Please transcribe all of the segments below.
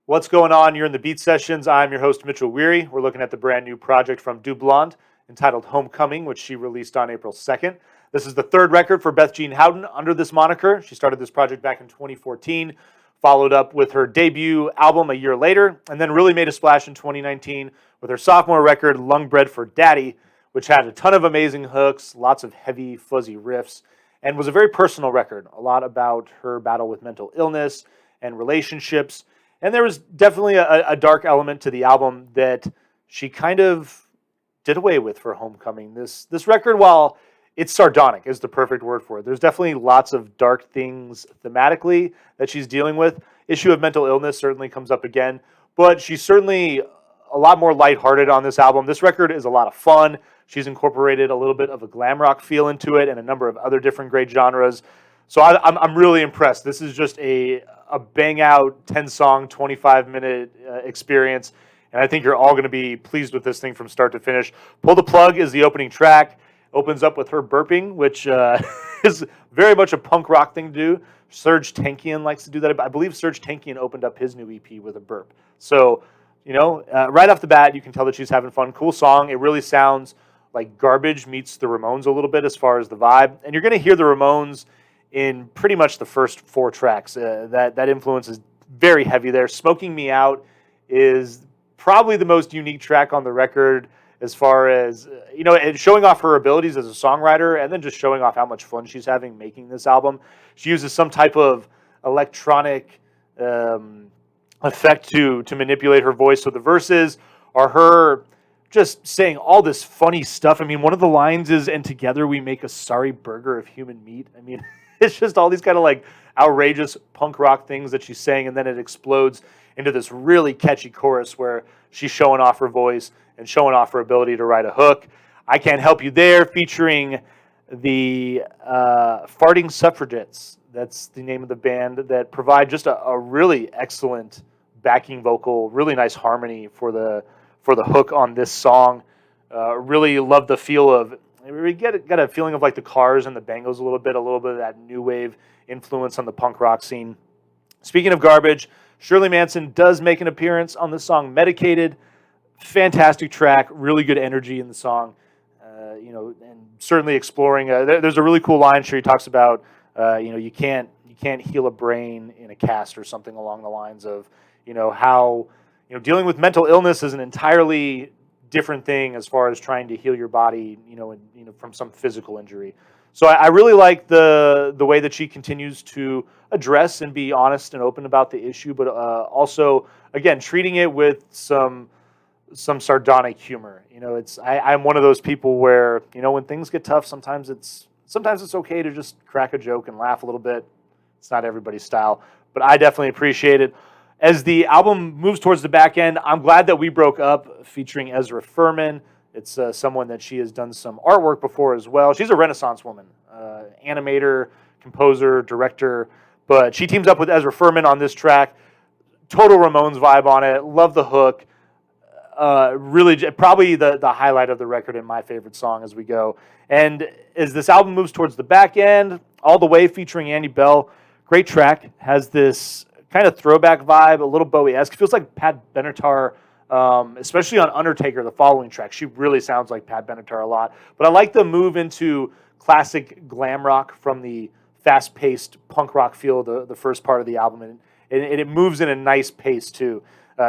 What's going on? You're in the Beat Sessions. I'm your host, Mitchell Weary. We're looking at the brand new project from Du Blonde entitled Homecoming, which she released on April 2nd. This is the third record for Beth Jean Houghton under this moniker. She started this project back in 2014, followed up with her debut album a year later, and then really made a splash in 2019 with her sophomore record, Lung Bread for Daddy, which had a ton of amazing hooks, lots of heavy, fuzzy riffs, and was a very personal record, a lot about her battle with mental illness and relationships. And there was definitely a dark element to the album that she kind of did away with for Homecoming. This record, while it's sardonic, is the perfect word for it. There's definitely lots of dark things thematically that she's dealing with. Issue of mental illness certainly comes up again, but she's certainly a lot more lighthearted on this album. This record is a lot of fun. She's incorporated a little bit of a glam rock feel into it and a number of other different great genres. So I'm really impressed. This is just a bang out 10-song, 25-minute experience, and I think you're all going to be pleased with this thing from start to finish. Pull the Plug is the opening track. Opens up with her burping, which is very much a punk rock thing to do. Serj Tankian likes to do that. I believe Serj Tankian opened up his new EP with a burp. So, right off the bat, you can tell that she's having fun. Cool song. It really sounds like Garbage meets the Ramones a little bit as far as the vibe. And you're going to hear the Ramones in pretty much the first four tracks. That influence is very heavy there. Smoking Me Out is probably the most unique track on the record as far as, showing off her abilities as a songwriter and then just showing off how much fun she's having making this album. She uses some type of electronic effect to manipulate her voice. So the verses are her just saying all this funny stuff. I mean, one of the lines is, "And together we make a sorry burger of human meat." I mean, it's just all these kind of like outrageous punk rock things that she's saying, and then it explodes into this really catchy chorus where she's showing off her voice and showing off her ability to write a hook. I Can't Help You There, featuring the Farting Suffragettes. That's the name of the band that provide just a really excellent backing vocal, really nice harmony for the hook on this song. Really love the feel of. We got a feeling of like the Cars and the Bangles a little bit of that new wave influence on the punk rock scene. Speaking of Garbage, Shirley Manson does make an appearance on the song Medicated. Fantastic track, really good energy in the song, and certainly exploring. There's a really cool line. She talks about, you can't heal a brain in a cast or something along the lines of, how dealing with mental illness is an entirely different thing as far as trying to heal your body, from some physical injury. So I really like the way that she continues to address and be honest and open about the issue, but also again treating it with some sardonic humor. I'm one of those people where when things get tough, sometimes it's okay to just crack a joke and laugh a little bit. It's not everybody's style, but I definitely appreciate it. As the album moves towards the back end, I'm glad that we broke up, featuring Ezra Furman. It's someone that she has done some artwork before as well. She's a Renaissance woman, animator, composer, director, but she teams up with Ezra Furman on this track. Total Ramones vibe on it. Love the hook. Really, probably the highlight of the record and my favorite song as we go. And as this album moves towards the back end, All the Way featuring Andy Bell, great track, has this kind of throwback vibe, a little Bowie-esque. Feels like Pat Benatar, especially on Undertaker, the following track. She really sounds like Pat Benatar a lot. But I like the move into classic glam rock from the fast-paced punk rock feel of the first part of the album. And it moves in a nice pace, too.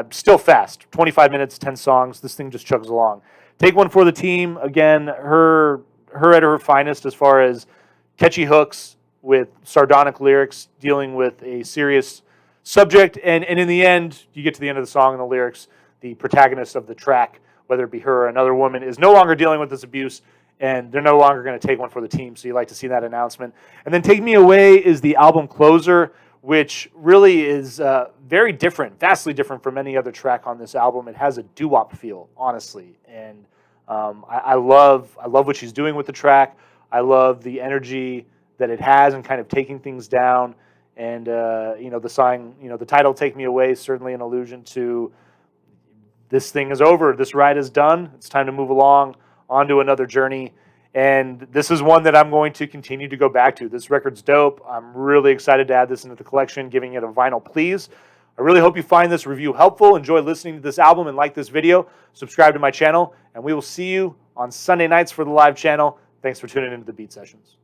Still fast, 25 minutes, 10 songs. This thing just chugs along. Take One for the Team. Again, her at her finest as far as catchy hooks with sardonic lyrics, dealing with a serious subject. And in the end, you get to the end of the song and the lyrics, the protagonist of the track, whether it be her or another woman, is no longer dealing with this abuse, and they're no longer going to take one for the team. So you like to see that announcement. And then Take Me Away is the album closer, which really is very different, vastly different from any other track on this album. It has a doo-wop feel, honestly, and I love what she's doing with the track. I love the energy that it has and kind of taking things down. And the song, the title "Take Me Away" is certainly an allusion to this thing is over, this ride is done. It's time to move along onto another journey. And this is one that I'm going to continue to go back to. This record's dope. I'm really excited to add this into the collection, giving it a vinyl please. I really hope you find this review helpful, enjoy listening to this album, and like this video. Subscribe to my channel, and we will see you on Sunday nights for the live channel. Thanks for tuning into the Beat Sessions.